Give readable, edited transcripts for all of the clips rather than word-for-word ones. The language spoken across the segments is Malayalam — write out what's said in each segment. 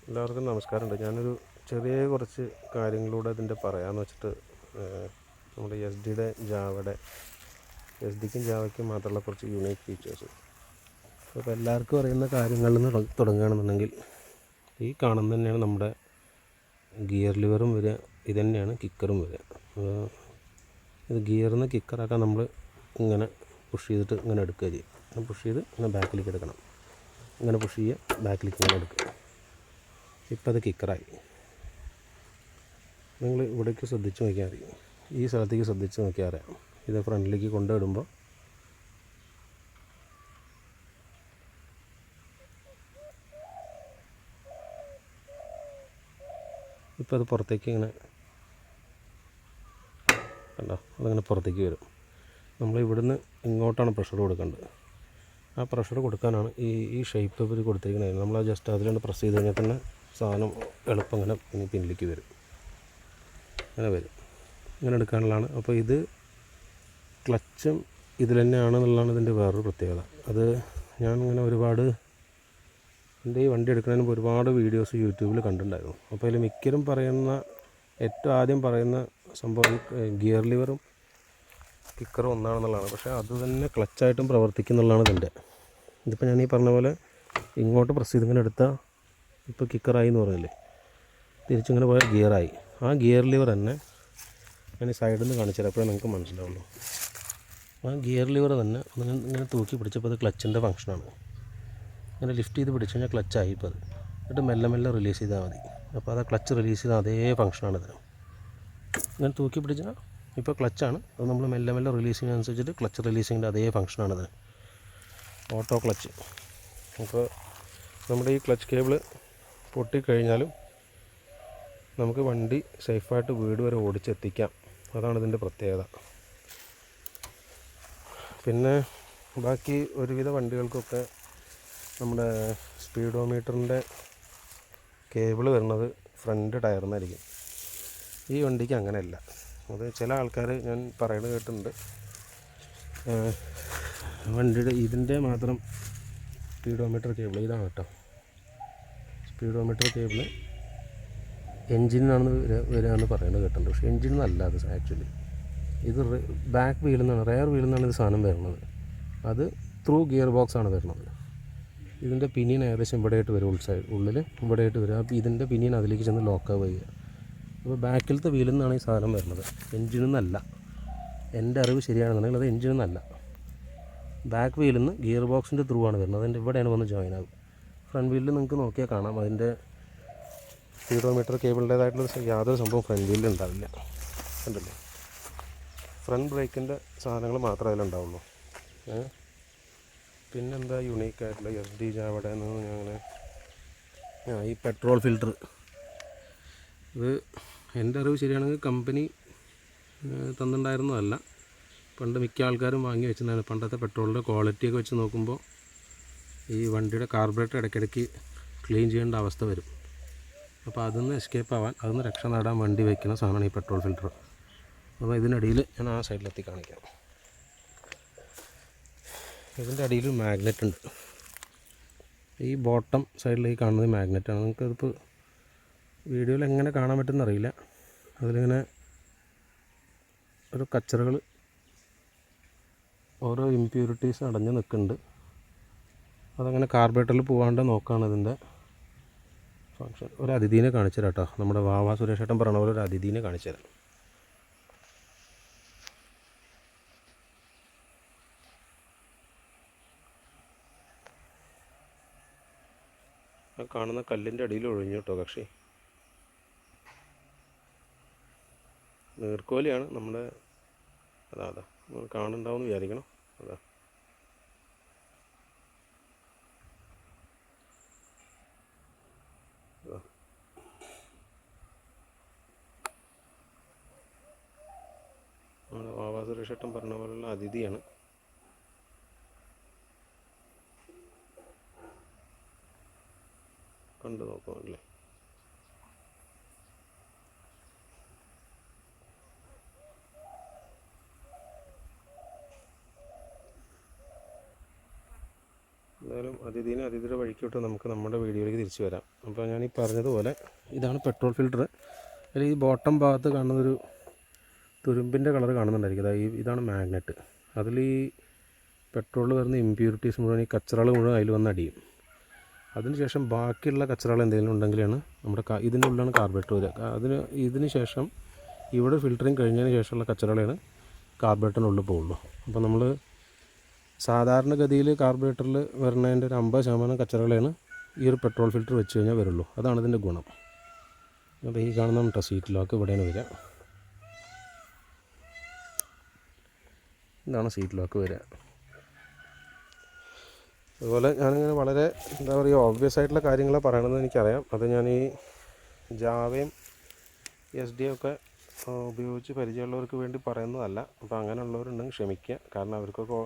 എല്ലാവർക്കും നമസ്കാരമുണ്ട്. ഞാനൊരു ചെറിയ കുറച്ച് കാര്യങ്ങളിലൂടെ ഇതിൻ്റെ പറയാമെന്ന് വെച്ചിട്ട് നമ്മുടെ എസ് ഡിക്കും ജാവയ്ക്കും മാത്രമുള്ള കുറച്ച് യൂണീക്ക് ഫീച്ചേഴ്സ്. അപ്പോൾ എല്ലാവർക്കും അറിയുന്ന കാര്യങ്ങളിൽ നിന്ന് തുടങ്ങുകയാണെന്നുണ്ടെങ്കിൽ ഈ കാണുന്നത് തന്നെയാണ് നമ്മുടെ ഗിയർ ലിവറും വരിക, ഇത് തന്നെയാണ് കിക്കറും വരിക. ഇത് ഗിയറിൽ നിന്ന് കിക്കറാക്കാൻ നമ്മൾ ഇങ്ങനെ പുഷ് ചെയ്തിട്ട് ഇങ്ങനെ എടുക്കുക ചെയ്യും. പുഷ് ചെയ്ത് ഇങ്ങനെ ബാക്കിലേക്ക് എടുക്കണം, ഇങ്ങനെ പുഷ് ചെയ്യുക, ബാക്കിലേക്ക് ഇങ്ങനെ എടുക്കുക. ഇപ്പം അത് കിക്കറായി. നിങ്ങൾ ഇവിടേക്ക് ശ്രദ്ധിച്ച് നോക്കിയാൽ മതി, ഈ സ്ഥലത്തേക്ക് ശ്രദ്ധിച്ച് നോക്കിയാൽ അറിയാം. ഇത് ഫ്രണ്ടിലേക്ക് കൊണ്ടുവിടുമ്പോൾ ഇപ്പം അത് പുറത്തേക്ക് ഇങ്ങനെ കണ്ടോ, അതങ്ങനെ പുറത്തേക്ക് വരും. നമ്മൾ ഇവിടുന്ന് ഇങ്ങോട്ടാണ് പ്രഷർ കൊടുക്കേണ്ടത്. ആ പ്രഷർ കൊടുക്കാനാണ് ഈ ഷേപ്പ് ഇവർ കൊടുത്തിരിക്കുന്നത്. നമ്മൾ ജസ്റ്റ് അതിലൊന്ന് പ്രസ് ചെയ്ത് കഴിഞ്ഞാൽ തന്നെ സാധനം എളുപ്പം ഇങ്ങനെ പിന്നിലേക്ക് വരും, അങ്ങനെ വരും. ഇങ്ങനെ എടുക്കാനുള്ളതാണ്. അപ്പോൾ ഇത് ക്ലച്ചും ഇതിൽ തന്നെയാണെന്നുള്ളതാണ് ഇതിൻ്റെ വേറൊരു പ്രത്യേകത. അത് ഞാൻ ഇങ്ങനെ എൻ്റെ ഈ വണ്ടി എടുക്കുന്നതിന് മുമ്പ് ഒരുപാട് വീഡിയോസ് യൂട്യൂബിൽ കണ്ടിട്ടുണ്ടായിരുന്നു. അപ്പോൾ അതിൽ മിക്കരും ഏറ്റവും ആദ്യം പറയുന്ന സംഭവം ഗിയർ ലിവറും കിക്കറും ഒന്നാണെന്നുള്ളതാണ്. പക്ഷേ അത് തന്നെ ക്ലച്ചായിട്ടും പ്രവർത്തിക്കുന്നുള്ളതാണ് ഇതിപ്പോൾ ഞാൻ ഈ പറഞ്ഞ പോലെ ഇങ്ങോട്ട് പ്രസ് ചെയ്ത് ഇങ്ങനെ എടുത്താൽ ഇപ്പോൾ കിക്കറായി എന്ന് പറഞ്ഞില്ലേ, തിരിച്ചിങ്ങനെ പോയാൽ ഗിയറായി. ആ ഗിയർ ലിവർ തന്നെ ഞാൻ ഈ സൈഡിൽ നിന്ന് കാണിച്ചു തരാം, അപ്പോഴേ നിങ്ങൾക്ക് മനസ്സിലാവുള്ളൂ. ആ ഗിയർ ലിവർ തന്നെ ഇങ്ങനെ തൂക്കി പിടിച്ചപ്പോൾ അത് ക്ലച്ചിൻ്റെ ഫംഗ്ഷനാണ്. ഇങ്ങനെ ലിഫ്റ്റ് ചെയ്ത് പിടിച്ചു കഴിഞ്ഞാൽ ക്ലച്ചായി. ഇപ്പോൾ അത് എന്നിട്ട് മെല്ലെ മെല്ലെ റിലീസ് ചെയ്താൽ മതി. അപ്പോൾ അത് ക്ലച്ച് റിലീസ് ചെയ്ത അതേ ഫംഗ്ഷനാണിത്. ഇങ്ങനെ തൂക്കി പിടിച്ചാൽ ഇപ്പോൾ ക്ലച്ചാണ്, അത് നമ്മൾ മെല്ലെ മെല്ലെ റിലീസ് ചെയ്യുന്നതനുസരിച്ചിട്ട് ക്ലച്ച് റിലീസിങ്ങിൻ്റെ അതേ ഫംഗ്ഷനാണിത്, ഓട്ടോ ക്ലച്ച്. അപ്പോൾ നമ്മുടെ ഈ ക്ലച്ച് കേബിൾ പൊട്ടിക്കഴിഞ്ഞാലും നമുക്ക് വണ്ടി സേഫായിട്ട് വീട് വരെ ഓടിച്ചെത്തിക്കാം. അതാണ് ഇതിൻ്റെ പ്രത്യേകത. പിന്നെ ബാക്കി ഒരുവിധ വണ്ടികൾക്കൊക്കെ നമ്മുടെ സ്പീഡോമീറ്ററിൻ്റെ കേബിൾ വരുന്നത് ഫ്രണ്ട് ടയറിനായിരിക്കും. ഈ വണ്ടിക്ക് അങ്ങനെയല്ല. അത് ചില ആൾക്കാർ ഞാൻ പറയുന്നത് കേട്ടിട്ടുണ്ട്, വണ്ടിയുടെ ഇതിൻ്റെ മാത്രം സ്പീഡോമീറ്റർ കേബിൾ ഇതാണ് കേട്ടോ. സ്പീഡോമീറ്റർ കേബിൾ എൻജിനാണെന്ന് വരികയെന്ന് പറയുന്നത് കേട്ടിട്ടുണ്ട്. പക്ഷേ എൻജിനല്ല അത് ആക്ച്വലി. ഇത് ബാക്ക് വീലിൽ നിന്നാണ്, റെയർ വീലിൽ നിന്നാണ് ഇത് സാധനം വരുന്നത്. അത് ത്രൂ ഗിയർ ബോക്സാണ് വരുന്നത്. ഇതിൻ്റെ പിനിയൻ ഏകദേശം ഇവിടെയായിട്ട് വരും, ഉള്ളിൽ ഇവിടെയായിട്ട് വരും. അപ്പോൾ ഇതിൻ്റെ പിനിയൻ അതിലേക്ക് ചെന്ന് ലോക്കാവുക ചെയ്യുക. അപ്പോൾ ബാക്കിലത്തെ വീലിൽ നിന്നാണ് ഈ സാധനം വരുന്നത്, എൻജിനിൽ നിന്നല്ല. എൻ്റെ അറിവ് ശരിയാണെന്നുണ്ടെങ്കിൽ അത് എൻജിനിൽ നിന്നല്ല, ബാക്ക് വീലിൽ നിന്ന് ഗിയർ ബോക്സിൻ്റെ ത്രൂ ആണ് വരുന്നത്. അതിൻ്റെ ഇവിടെയാണ് വന്ന് ജോയിൻ ആകും. ഫ്രണ്ട് വീലിൽ നിങ്ങൾക്ക് നോക്കിയാൽ കാണാം, അതിൻ്റെ സ്പീഡോമീറ്റർ കേബിളിൻ്റേതായിട്ടുള്ള യാതൊരു സംഭവം ഫ്രണ്ട് വീലിൽ ഉണ്ടാവില്ല. കണ്ടില്ലേ, ഫ്രണ്ട് ബ്രേക്കിൻ്റെ സാധനങ്ങൾ മാത്രമേ അതിലുണ്ടാവുള്ളൂ. പിന്നെന്താ യുണീക്കായിട്ടുള്ള എസ് ഡി ജാവയുടെ ഈ പെട്രോൾ ഫിൽറ്റർ, ഇത് എൻ്റെ അറിവ് ശരിയാണെങ്കിൽ കമ്പനി തന്നിട്ടുണ്ടായിരുന്നതല്ല. പണ്ട് മിക്ക ആൾക്കാരും വാങ്ങി വെച്ചിട്ടുണ്ടായിരുന്നു. പണ്ടത്തെ പെട്രോളിൻ്റെ ക്വാളിറ്റിയൊക്കെ വെച്ച് നോക്കുമ്പോൾ ഈ വണ്ടിയുടെ കാർബറേറ്റർ ഇടയ്ക്കിടയ്ക്ക് ക്ലീൻ ചെയ്യേണ്ട അവസ്ഥ വരും. അപ്പോൾ അതിൽ എസ്കേപ്പ് ആവാൻ, അതിൽ രക്ഷ നേടാൻ വണ്ടി വയ്ക്കുന്ന സാധനമാണ് ഈ പെട്രോൾ ഫിൽറ്റർ. അപ്പോൾ ഇതിനടിയിൽ ഞാൻ ആ സൈഡിലെത്തി കാണിക്കാം. ഇതിൻ്റെ അടിയിൽ മാഗ്നറ്റ് ഉണ്ട്. ഈ ബോട്ടം സൈഡിലേക്ക് കാണുന്നത് മാഗ്നറ്റാണ്. നിങ്ങൾക്കതിപ്പോൾ വീഡിയോയിൽ എങ്ങനെ കാണാൻ പറ്റുമെന്ന് അറിയില്ല. അതിലിങ്ങനെ ഒരു കച്ചറകൾ, ഓരോ ഇമ്പ്യൂരിറ്റീസ് അടഞ്ഞ് നിൽക്കുന്നുണ്ട്. അതങ്ങനെ കാർബറേറ്ററിൽ പോകാണ്ട് നോക്കുകയാണ് ഇതിൻ്റെ ഫങ്ഷൻ. ഒരു അതിഥീനെ കാണിച്ചു തരാം കേട്ടോ. നമ്മുടെ വാവാ സുരേഷ് ഏട്ടൻ പറഞ്ഞ പോലെ ഒരു അതിഥീനെ കാണിച്ചു തരാം. ആ കാണുന്ന കല്ലിൻ്റെ അടിയിൽ ഒഴിഞ്ഞു കേട്ടോ കക്ഷി. നീർക്കോലിയാണ് നമ്മുടെ, അതാ കാണുന്നുണ്ടാവും വിചാരിക്കണം. അതാ നമ്മുടെ വാവാ സുരേഷ് ഏട്ടൻ പറഞ്ഞ പോലുള്ള അതിഥിയാണ്. കണ്ടു നോക്കാമല്ലേ. എന്തായാലും അതിഥിയുടെ വഴിക്കോട്ട് നമുക്ക് നമ്മുടെ വീഡിയോയിലേക്ക് തിരിച്ചു വരാം. അപ്പോൾ ഞാൻ ഈ പറഞ്ഞതുപോലെ ഇതാണ് പെട്രോൾ ഫിൽറ്റർ. അതിൽ ഈ ബോട്ടം ഭാഗത്ത് കാണുന്നൊരു തുരുമ്പിൻ്റെ കളർ കാണുന്നുണ്ടായിരിക്കും. ഇതാണ് മാഗ്നറ്റ്. അതിൽ ഈ പെട്രോളിൽ വരുന്ന ഇമ്പ്യൂരിറ്റീസ് മുഴുവൻ, ഈ കച്ചറകൾ മുഴുവൻ അതിൽ വന്ന് അടിയും. അതിനുശേഷം ബാക്കിയുള്ള കച്ചറകൾ എന്തെങ്കിലും ഉണ്ടെങ്കിലാണ് നമ്മുടെ ഇതിൻ്റെ ഉള്ളിലാണ് കാർബറേറ്റർ വരിക. ഇതിന് ശേഷം ഇവിടെ ഫിൽറ്ററിങ് കഴിഞ്ഞതിന് ശേഷമുള്ള കച്ചറകളാണ് കാർബറേറ്ററിനുള്ളിൽ പോകുള്ളൂ. അപ്പോൾ നമ്മൾ സാധാരണഗതിയിൽ കാർബറേറ്ററിൽ വരുന്നതിൻ്റെ ഒരു 50% കച്ചറകളാണ് ഈ ഒരു പെട്രോൾ ഫിൽറ്റർ വെച്ച് കഴിഞ്ഞാൽ വരുള്ളൂ. അതാണ് ഇതിൻ്റെ ഗുണം. അപ്പോൾ ഈ കാണുന്ന സീറ്റ് ലോക്ക് ഇവിടെയാണ് വരിക. ഇതാണ് സീറ്റ് ലോക്ക് വരിക. അതുപോലെ ഞാനിങ്ങനെ വളരെ എന്താ പറയുക ഓബ്വിയസ് ആയിട്ടുള്ള കാര്യങ്ങൾ പറയണമെന്ന് എനിക്കറിയാം. അത് ഞാൻ ഈ ജാവയും SD ഒക്കെ ഉപയോഗിച്ച് പരിചയമുള്ളവർക്ക് വേണ്ടി പറയുന്നതല്ല. അപ്പോൾ അങ്ങനെയുള്ളവരുണ്ടെങ്കിൽ ക്ഷമിക്കുക. കാരണം അവർക്കൊക്കെ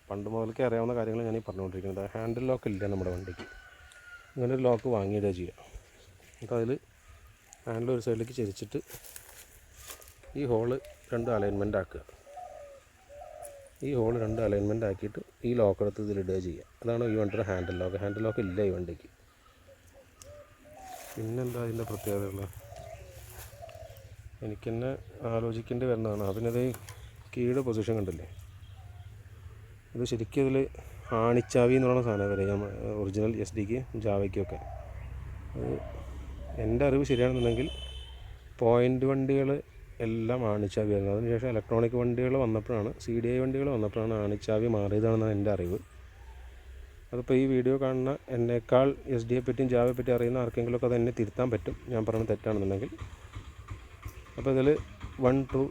പണ്ട് മുതൽക്കേ അറിയാവുന്ന കാര്യങ്ങൾ ഞാൻ ഈ പറഞ്ഞുകൊണ്ടിരിക്കുന്നത്. ഹാൻഡിൽ ലോക്ക് ഇല്ല നമ്മുടെ വണ്ടിക്ക്. ഇങ്ങനെ ഒരു ലോക്ക് വാങ്ങിയിടുക ചെയ്യുക. അപ്പോൾ അതിൽ ഹാൻഡിൽ ഒരു സൈഡിലേക്ക് ചെരിച്ചിട്ട് ഈ ഹോള് 2 അലൈൻമെൻ്റ് ആക്കുക. ഈ ഹോൾ 2 അലൈൻമെൻ്റ് ആക്കിയിട്ട് ഈ ലോക്ക് എടുത്ത് ഇതിലിടുക ചെയ്യുക. അതാണ് ഈ വണ്ടിയുടെ ഹാൻഡിൽ ലോക്ക്. ഹാൻഡിൽ ലോക്ക് ഇല്ല ഈ വണ്ടിക്ക്. പിന്നെന്താ അതിൻ്റെ പ്രത്യേകതകൾ എനിക്ക് തന്നെ ആലോചിക്കേണ്ടി വരുന്നതാണ്. അതിനത് കീയുടെ പൊസിഷൻ കണ്ടില്ലേ, ഇത് ശരിക്കും ഇതിൽ ആണിച്ചാവി എന്ന് പറയുന്ന സാധനം വരെ ഒറിജിനൽ SD-ക്ക് ജാവയ്ക്കൊക്കെ. അത് എൻ്റെ അറിവ് ശരിയാണെന്നുണ്ടെങ്കിൽ പോയിൻ്റ് വണ്ടികൾ എല്ലാം ആണിച്ചാവി ആയിരുന്നു. അതിനുശേഷം ഇലക്ട്രോണിക് വണ്ടികൾ വന്നപ്പോഴാണ്, CDI വണ്ടികൾ വന്നപ്പോഴാണ് ആണിച്ചാവി മാറിയതാണെന്നാണ് എൻ്റെ അറിവ്. അതിപ്പോൾ ഈ വീഡിയോ കാണുന്ന എന്നേക്കാൾ SD-യെ പറ്റിയും ജാവയെ പറ്റി അറിയുന്ന ആർക്കെങ്കിലുമൊക്കെ അത് എന്നെ തിരുത്താൻ പറ്റും ഞാൻ പറയുന്നത് തെറ്റാണെന്നുണ്ടെങ്കിൽ. അപ്പോൾ ഇതിൽ 1 2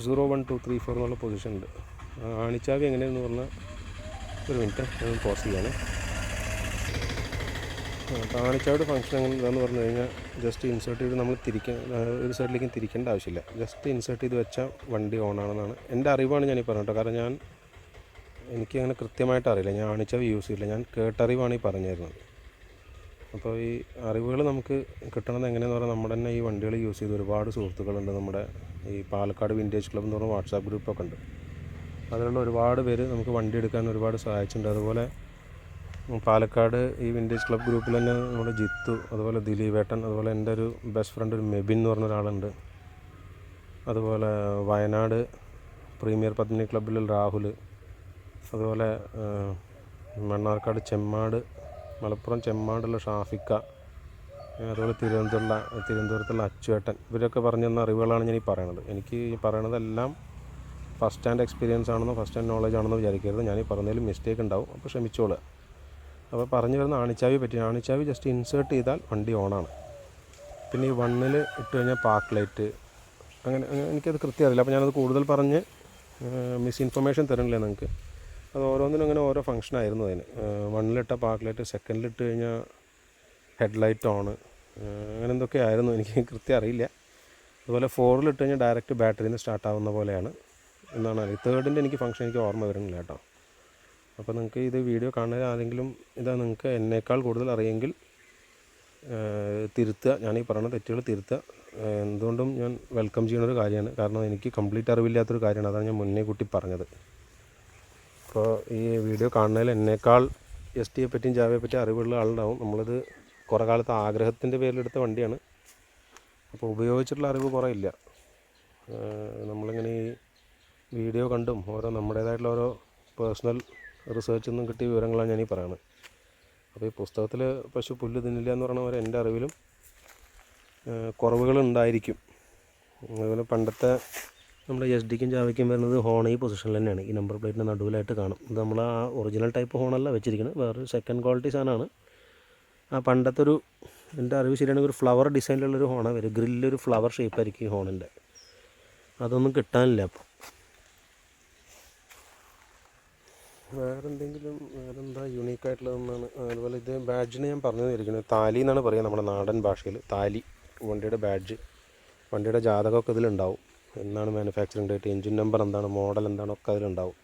0 1 2 3 4 എന്നുള്ള പൊസിഷൻ ഉണ്ട്. ആണിച്ചാവി എങ്ങനെയാണെന്ന് പറഞ്ഞാൽ ഒരു മിനിറ്റ് ഞാൻ പോസ് ചെയ്യാണ്. അപ്പോൾ ആണിച്ചാവിയുടെ ഫംഗ്ഷൻ എന്താണെന്ന് പറഞ്ഞു കഴിഞ്ഞാൽ ജസ്റ്റ് ഇൻസേർട്ട് ചെയ്ത് നമ്മൾ ഒരു സൈഡിലേക്ക് തിരിക്കേണ്ട ആവശ്യമില്ല. ജസ്റ്റ് ഇൻസേർട്ട് ചെയ്ത് വെച്ചാൽ വണ്ടി ഓണാണെന്നാണ് എൻ്റെ അറിവാണ് ഞാൻ ഈ പറഞ്ഞത്. കാരണം എനിക്കങ്ങനെ കൃത്യമായിട്ട് അറിയില്ല. ഞാൻ ആണിച്ചാവി യൂസ് ചെയ്യില്ല. ഞാൻ കേട്ടറിവാണ് ഈ പറഞ്ഞു തരുന്നത്. അപ്പോൾ ഈ അറിവുകൾ നമുക്ക് കിട്ടണത് എങ്ങനെയെന്ന് പറഞ്ഞാൽ നമ്മുടെ തന്നെ ഈ വണ്ടികൾ യൂസ് ചെയ്ത് ഒരുപാട് സുഹൃത്തുക്കളുണ്ട്. നമ്മുടെ ഈ പാലക്കാട് വിൻറ്റേജ് ക്ലബ്ബ് എന്ന് പറഞ്ഞ വാട്സാപ്പ് ഗ്രൂപ്പൊക്കെ ഉണ്ട്. അതിലുള്ള ഒരുപാട് പേര് നമുക്ക് വണ്ടി എടുക്കാൻ ഒരുപാട് സഹായിച്ചിട്ടുണ്ട്. അതുപോലെ പാലക്കാട് ഈ വിൻറ്റേജ് ക്ലബ്ബ് ഗ്രൂപ്പിൽ തന്നെ നമ്മുടെ ജിത്തു, അതുപോലെ ദിലീപേട്ടൻ, അതുപോലെ എൻ്റെ ഒരു ബെസ്റ്റ് ഫ്രണ്ട് ഒരു മെബിൻ എന്ന് പറഞ്ഞ ഒരാളുണ്ട്. അതുപോലെ വയനാട് പ്രീമിയർ പത്മിനി ക്ലബ്ബിലുള്ള രാഹുൽ, അതുപോലെ മണ്ണാർക്കാട് മലപ്പുറം ചെമ്മാടുള്ള ഷാഫിക്ക, അതുപോലെ തിരുവനന്തപുരത്തുള്ള അച്ചുവേട്ടൻ, ഇവരൊക്കെ പറഞ്ഞു തന്ന അറിവുകളാണ് ഞാൻ ഈ പറയണത്. എനിക്ക് ഈ പറയണതെല്ലാം ഫസ്റ്റ് ഹാൻഡ് എക്സ്പീരിയൻസ് ആണെന്നോ ഫസ്റ്റ് ഹാൻഡ് നോളജ് ആണെന്നോ വിചാരിക്കരുത്. ഞാൻ ഈ പറഞ്ഞതിൽ മിസ്റ്റേക്ക് ഉണ്ടാവും, അപ്പോൾ ക്ഷമിച്ചോളുക. അപ്പോൾ പറഞ്ഞു വരുന്ന ആണിച്ചാവി പറ്റി, ആണിച്ചാവി ജസ്റ്റ് ഇൻസേർട്ട് ചെയ്താൽ വണ്ടി ഓണാണ്. പിന്നെ ഈ 1-ൽ ഇട്ട് കഴിഞ്ഞാൽ പാർക്ക് ലൈറ്റ്, അങ്ങനെ എനിക്കത് കൃത്യം അറിയില്ല. അപ്പോൾ ഞാനത് കൂടുതൽ പറഞ്ഞ് മിസ്ഇൻഫർമേഷൻ തരണില്ല നിങ്ങൾക്ക്. അത് ഓരോന്നിനും അങ്ങനെ ഓരോ ഫംഗ്ഷനായിരുന്നു അതിന്. 1-ലിട്ട പാർക്ക് ലൈറ്റ്, 2-ലിട്ട് കഴിഞ്ഞാൽ ഹെഡ്ലൈറ്റ് ഓണ്, അങ്ങനെ എന്തൊക്കെ ആയിരുന്നു, എനിക്ക് കൃത്യം അറിയില്ല. അതുപോലെ 4-ലിട്ട് കഴിഞ്ഞാൽ ഡയറക്റ്റ് ബാറ്ററിയിൽ നിന്ന് സ്റ്റാർട്ടാവുന്ന പോലെയാണ് എന്നാണ് അറിയുക. 3-ൻ്റെ എനിക്ക് ഫംഗ്ഷൻ എനിക്ക് ഓർമ്മ വരുന്നില്ല കേട്ടോ. അപ്പോൾ നിങ്ങൾക്ക് ഇത് വീഡിയോ കാണുന്ന ആരെങ്കിലും ഇതാ നിങ്ങൾക്ക് എന്നേക്കാൾ കൂടുതൽ അറിയെങ്കിൽ തിരുത്തുക. ഞാനീ പറയുന്ന തെറ്റുകൾ തിരുത്തുക. എന്തുകൊണ്ടും ഞാൻ വെൽക്കം ചെയ്യുന്നൊരു കാര്യമാണ്. കാരണം എനിക്ക് കംപ്ലീറ്റ് അറിവില്ലാത്തൊരു കാര്യമാണ്. അതാണ് ഞാൻ മുന്നേ കൂട്ടി പറഞ്ഞത്. അപ്പോൾ ഈ വീഡിയോ കാണുന്നതിൽ എന്നേക്കാൾ SD-യെ പറ്റിയും ജാവയെ പറ്റിയും അറിവുള്ള ആളുണ്ടാവും. നമ്മളിത് കുറേ കാലത്ത് ആഗ്രഹത്തിൻ്റെ പേരിലെടുത്ത വണ്ടിയാണ്. അപ്പോൾ ഉപയോഗിച്ചിട്ടുള്ള അറിവ് കുറേ ഇല്ല. നമ്മളിങ്ങനെ ഈ വീഡിയോ കണ്ടും നമ്മുടേതായിട്ടുള്ള ഓരോ പേഴ്സണൽ റിസർച്ചിൽ നിന്നും കിട്ടിയ വിവരങ്ങളാണ് ഞാനീ പറയുന്നത്. അപ്പോൾ ഈ പുസ്തകത്തിൽ പശു പുല്ല് തിന്നില്ല എന്ന് പറഞ്ഞ പോലെ എൻ്റെ അറിവിലും കുറവുകളുണ്ടായിരിക്കും. അതുപോലെ പണ്ടത്തെ നമ്മുടെ SD-ക്കും ജാവയ്ക്കും വരുന്നത് ഹോൺ ഈ പൊസിഷനിൽ തന്നെയാണ്. ഈ നമ്പർ പ്ലേറ്റിൻ്റെ നടുവിലായിട്ട് കാണും. ഇത് നമ്മൾ ആ ഒറിജിനൽ ടൈപ്പ് ഹോണല്ല വെച്ചിരിക്കുന്നത്, വേറൊരു സെക്കൻഡ് ക്വാളിറ്റി സാധനമാണ്. ആ പണ്ടത്തെ എൻ്റെ അറിവ് ശരിയാണെങ്കിൽ ഒരു ഫ്ലവർ ഡിസൈനിലുള്ളൊരു ഹോണാണ് വരും. ഗ്രില്ലൊരു ഫ്ലവർ ഷേപ്പായിരിക്കും ഈ ഹോണിൻ്റെ. അതൊന്നും കിട്ടാനില്ല അപ്പോൾ. വേറെന്താ യൂണീക്കായിട്ടുള്ളതെന്നാണ്. അതുപോലെ ഇത് ബാഡ്ജിന് ഞാൻ പറഞ്ഞു തന്നിരിക്കുന്നത് താലി എന്നാണ് പറയുക നമ്മുടെ നാടൻ ഭാഷയിൽ. താലി, വണ്ടിയുടെ ബാഡ്ജ്, വണ്ടിയുടെ ജാതകമൊക്കെ ഇതിലുണ്ടാവും. എന്നാണ് മാനുഫാക്ചറിങ് ഡേറ്റ്, എൻജിൻ നമ്പർ എന്താണ്, മോഡൽ എന്താണൊക്കെ അതിലുണ്ടാവും.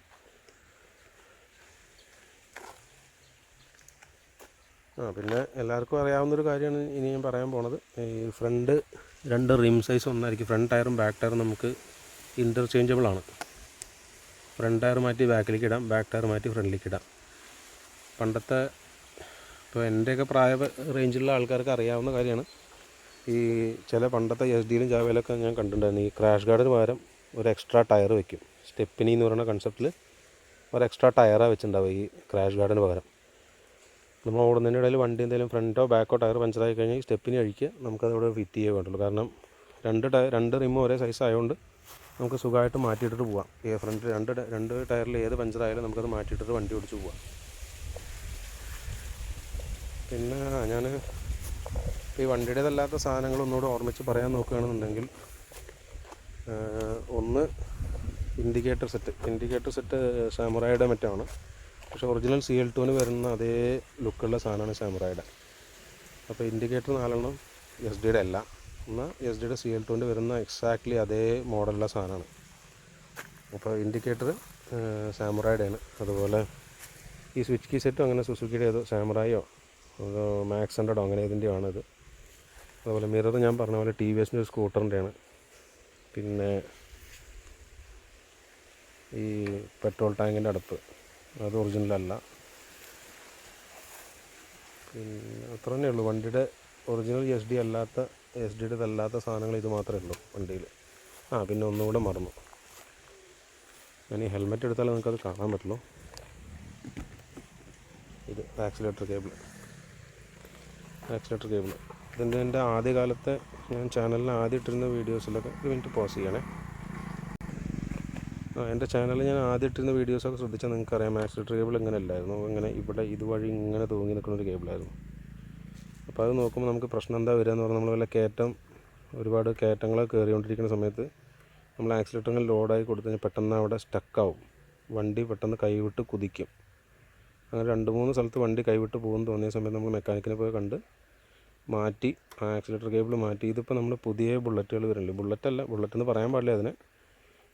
പിന്നെ എല്ലാവർക്കും അറിയാവുന്നൊരു കാര്യമാണ് ഇനി ഞാൻ പറയാൻ പോണത്. ഈ ഫ്രണ്ട് 2 റിം സൈസ് ഒന്നായിരിക്കും. ഫ്രണ്ട് ടയറും ബാക്ക് ടയറും നമുക്ക് ഇൻ്റർചേഞ്ചബിൾ ആണ്. ഫ്രണ്ട് ടയർ മാറ്റി ബാക്കിലേക്ക് ഇടാം, ബാക്ക് ടയർ മാറ്റി ഫ്രണ്ടിലേക്ക് ഇടാം. പണ്ടത്തെ ഇപ്പോൾ എൻ്റെയൊക്കെ റേഞ്ചിലുള്ള ആൾക്കാർക്ക് അറിയാവുന്ന കാര്യമാണ്. ഈ ചില പണ്ടത്തെ SD-യിലും ജാവയിലൊക്കെ ഞാൻ കണ്ടിട്ടുണ്ടായിരുന്നു, ഈ ക്രാഷ് ഗാർഡിന് പകരം ഒരു എക്സ്ട്രാ ടയർ വെക്കും. സ്റ്റെപ്പിനി എന്ന് പറയുന്ന കൺസെപ്റ്റിൽ ഒരു എക്സ്ട്രാ ടയറാണ് വെച്ചിട്ടുണ്ടാവുക ഈ ക്രാഷ് ഗാർഡിന് പകരം. നമ്മൾ ഓടുന്നതിൻ്റെ ഇടയിൽ വണ്ടി എന്തെങ്കിലും ഫ്രണ്ടോ ബാക്കോ ടയർ പഞ്ചറായി കഴിഞ്ഞാൽ ഈ സ്റ്റെപ്പിനി അഴിക്കുക, നമുക്കതവിടെ ഫിറ്റ് ചെയ്യുക വേണ്ടുള്ളൂ. കാരണം രണ്ട് റിമ്മും ഒരേ സൈസ് ആയതുകൊണ്ട് നമുക്ക് സുഖമായിട്ട് മാറ്റിയിട്ടിട്ട് പോവാം. ഈ ഫ്രണ്ട് രണ്ട് ടയറിൽ ഏത് പഞ്ചറായാലും നമുക്കത് മാറ്റിയിട്ടിട്ട് വണ്ടി ഓടിച്ച് പോവാം. പിന്നെ ഞാൻ ഈ വണ്ടിയുടേതല്ലാത്ത സാധനങ്ങൾ ഒന്നുകൂടെ ഓർമ്മിച്ച് പറയാൻ നോക്കുകയാണെന്നുണ്ടെങ്കിൽ, ഒന്ന് ഇൻഡിക്കേറ്റർ സെറ്റ് സാമുറായിയുടെ മറ്റാണ്. പക്ഷേ ഒറിജിനൽ CL2-ന് വരുന്ന അതേ ലുക്കുള്ള സാധനമാണ് സാമുറായിയുടെ. അപ്പോൾ ഇൻഡിക്കേറ്റർ 4 SD-യുടെ അല്ല, എന്നാൽ SD-യുടെ CL2-ൻ്റെ വരുന്ന എക്സാക്ട്ലി അതേ മോഡലുള്ള സാധനമാണ്. അപ്പോൾ ഇൻഡിക്കേറ്റർ സാമുറായിയുടെയാണ്. അതുപോലെ ഈ സ്വിച്ച് കീ സെറ്റും അങ്ങനെ സുസുക്കിയുടെ ഏതോ സാമുറായോ മാക്സ് 100 അങ്ങനെ ഇതിൻ്റെയോ ആണിത്. അതുപോലെ മിറർ ഞാൻ പറഞ്ഞ പോലെ TVS-ൻ്റെ ഒരു സ്കൂട്ടറിൻ്റെയാണ്. പിന്നെ ഈ പെട്രോൾ ടാങ്കിൻ്റെ അടപ്പ് അത് ഒറിജിനലല്ല. പിന്നെ അത്ര തന്നെ ഉള്ളൂ. വണ്ടിയുടെ ഒറിജിനൽ SD-യുടേതല്ലാത്ത സാധനങ്ങൾ ഇത് മാത്രമേ ഉള്ളൂ വണ്ടിയിൽ. പിന്നെ ഒന്നുകൂടെ മറന്നു, ഞാൻ ഈ ഹെൽമെറ്റ് എടുത്താലേ നിങ്ങൾക്കത് കാണാൻ പറ്റുള്ളൂ. ഇത് ആക്സിലേറ്റർ കേബിൾ ഇതിൻ്റെ എൻ്റെ ആദ്യകാലത്തെ ഞാൻ ചാനലിൽ ആദ്യം ഇട്ടിരുന്ന വീഡിയോസിലൊക്കെ ഒരു മിനിറ്റ് പോസ് ചെയ്യണേ. എൻ്റെ ചാനലിൽ ഞാൻ ആദ്യം ഇട്ടിരുന്ന വീഡിയോസൊക്കെ ശ്രദ്ധിച്ചാൽ നിങ്ങൾക്കറിയാം, ആക്സിലേറ്റർ കേബിൾ ഇങ്ങനെ അല്ലായിരുന്നു. ഇങ്ങനെ ഇവിടെ ഇതുവഴി ഇങ്ങനെ തൂങ്ങി നിൽക്കുന്നൊരു കേബിളായിരുന്നു. അപ്പോൾ അത് നോക്കുമ്പോൾ നമുക്ക് പ്രശ്നം എന്താ വരിക എന്ന് പറഞ്ഞാൽ, നമ്മൾ വല്ല ഒരുപാട് കയറ്റങ്ങൾ കയറിക്കൊണ്ടിരിക്കുന്ന സമയത്ത് നമ്മൾ ആക്സിലേറ്ററിൽ ലോഡായി കൊടുത്തു കഴിഞ്ഞാൽ പെട്ടെന്ന് അവിടെ സ്റ്റക്കാവും, വണ്ടി പെട്ടെന്ന് കൈവിട്ട് കുതിക്കും. അങ്ങനെ 2-3 സ്ഥലത്ത് വണ്ടി കൈവിട്ട് പോകുമെന്ന് തോന്നിയ സമയത്ത് നമുക്ക് മെക്കാനിക്കിനെ പോയി കണ്ട് മാറ്റി ആക്സിലേറ്റർ കേബിൾ മാറ്റി. ഇതിപ്പോൾ നമ്മൾ പുതിയ ബുള്ളറ്റുകൾ വരുന്നില്ലേ, ബുള്ളറ്റെന്ന് പറയാൻ പാടില്ല, അതിന്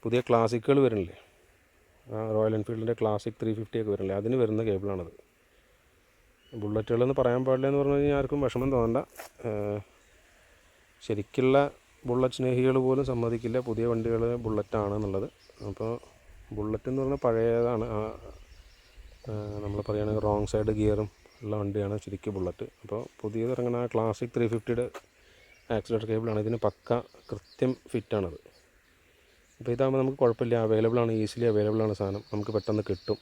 പുതിയ ക്ലാസിക്കുകൾ വരുന്നില്ലേ, റോയൽ എൻഫീൽഡിൻ്റെ ക്ലാസിക് 350 ഒക്കെ വരുന്നില്ലേ, അതിന് വരുന്ന കേബിളാണത്. ബുള്ളറ്റുകളെന്ന് പറയാൻ പാടില്ല എന്ന് പറഞ്ഞു കഴിഞ്ഞാൽ ആർക്കും വിഷമം തോന്നണ്ട. ശരിക്കുള്ള ബുള്ളറ്റ് സ്നേഹികൾ പോലും സമ്മതിക്കില്ല പുതിയ വണ്ടികൾ ബുള്ളറ്റാണെന്നുള്ളത്. അപ്പോൾ ബുള്ളറ്റ് എന്ന് പറഞ്ഞാൽ പഴയതാണ്, നമ്മൾ പറയുകയാണെങ്കിൽ റോങ് സൈഡ് ഗിയറും ഉള്ള വണ്ടിയാണ് ശരിക്കും ബുള്ളറ്റ്. അപ്പോൾ പുതിയത് ഇറങ്ങുന്ന ആ ക്ലാസിക് 350-യുടെ ആക്സിലേറ്റർ കേബിളാണ്. ഇതിന് കൃത്യം ഫിറ്റാണത്. അപ്പോൾ ഇതാകുമ്പോൾ നമുക്ക് കുഴപ്പമില്ല, ഈസിലി അവൈലബിളാണ് സാധനം, നമുക്ക് പെട്ടെന്ന് കിട്ടും.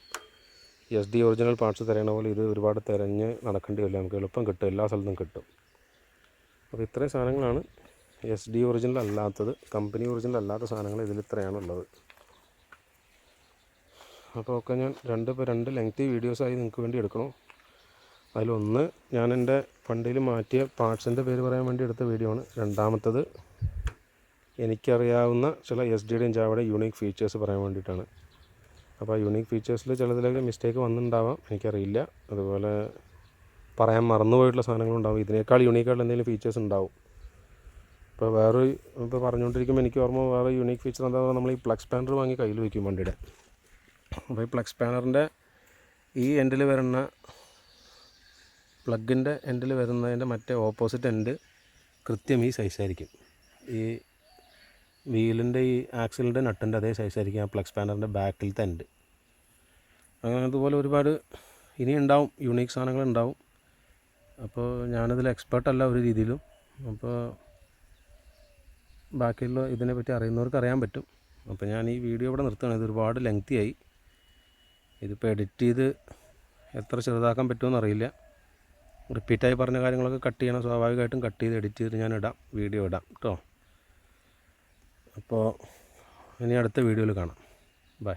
SD ഒറിജിനൽ പാർട്സ് തിരയണ പോലെ ഇത് ഒരുപാട് തിരഞ്ഞ് നടക്കേണ്ടി വരില്ല, നമുക്ക് എളുപ്പം കിട്ടും, എല്ലാ സ്ഥലത്തും കിട്ടും. അപ്പോൾ ഇത്രയും സാധനങ്ങളാണ് SD ഒറിജിനൽ അല്ലാത്തത്, കമ്പനി ഒറിജിനൽ അല്ലാത്ത സാധനങ്ങൾ ഇതിൽ ഇത്രയാണുള്ളത്. അപ്പോൾ ഒക്കെ ഞാൻ രണ്ട് ലെങ്തി വീഡിയോസായി നിങ്ങൾക്ക് വേണ്ടി എടുക്കണം. അതിലൊന്ന് ഞാൻ എൻ്റെ വണ്ടിയിൽ മാറ്റിയ പാർട്സിൻ്റെ പേര് പറയാൻ വേണ്ടി എടുത്ത വീഡിയോ ആണ്. രണ്ടാമത്തത് എനിക്കറിയാവുന്ന ചില SD-യുടെയും ജാവയുടെയും യൂണീക്ക് ഫീച്ചേഴ്സ് പറയാൻ വേണ്ടിയിട്ടാണ്. അപ്പോൾ ആ യൂണീക്ക് ഫീച്ചേഴ്സിൽ ചിലതിലൊക്കെ മിസ്റ്റേക്ക് വന്നിട്ടുണ്ടാവാം, എനിക്കറിയില്ല. അതുപോലെ പറയാൻ മറന്നുപോയിട്ടുള്ള സാധനങ്ങളുണ്ടാവും, ഇതിനേക്കാൾ യൂണീക്കായിട്ടുള്ള എന്തെങ്കിലും ഫീച്ചേഴ്സ് ഉണ്ടാവും. ഇപ്പോൾ പറഞ്ഞുകൊണ്ടിരിക്കുമ്പോൾ എനിക്ക് ഓർമ്മ വേറെ യൂണീക്ക് ഫീച്ചർ എന്താ പറയുക, നമ്മൾ ഈ പ്ലഗ് സ്പാനർ വാങ്ങി കയ്യിൽ വയ്ക്കും വണ്ടിയുടെ. അപ്പോൾ ഈ പ്ലഗ് സ്പാനറിൻ്റെ ഈ എൻഡിൽ വരുന്ന പ്ലഗിൻ്റെ എൻഡിൽ വരുന്നതിൻ്റെ മറ്റേ ഓപ്പോസിറ്റ് എൻഡ് കൃത്യം ഈ സൈസായിരിക്കും. ഈ വീലിൻ്റെ ഈ ആക്സിലിൻ്റെ നട്ടിൻ്റെ അതേ സൈസായിരിക്കും ആ പ്ലഗ് സ്പാനറിൻ്റെ ബാക്കിലത്തെ എൻഡ്. അങ്ങനെ അതുപോലെ ഒരുപാട് ഇനി ഉണ്ടാവും, യൂണീക്ക് സാധനങ്ങൾ ഉണ്ടാവും. അപ്പോൾ ഞാനതിൽ എക്സ്പേർട്ടല്ല ഒരു രീതിയിലും. അപ്പോൾ ബാക്കിയുള്ള ഇതിനെപ്പറ്റി അറിയുന്നവർക്ക് അറിയാൻ പറ്റും. അപ്പോൾ ഞാൻ ഈ വീഡിയോ ഇവിടെ നിർത്തുകയാണ്, ഇത് ഒരുപാട് ലെങ്തിയായി. ഇതിപ്പോൾ എഡിറ്റ് ചെയ്ത് എത്ര ചെറുതാക്കാൻ പറ്റുമെന്ന് അറിയില്ല. റിപ്പീറ്റായി പറഞ്ഞ കാര്യങ്ങളൊക്കെ കട്ട് ചെയ്യണം, സ്വാഭാവികമായിട്ടും കട്ട് ചെയ്ത് എഡിറ്റ് ചെയ്ത് ഞാൻ വീഡിയോ ഇടാം കേട്ടോ. അപ്പോൾ ഇനി അടുത്ത വീഡിയോയിൽ കാണാം. ബൈ.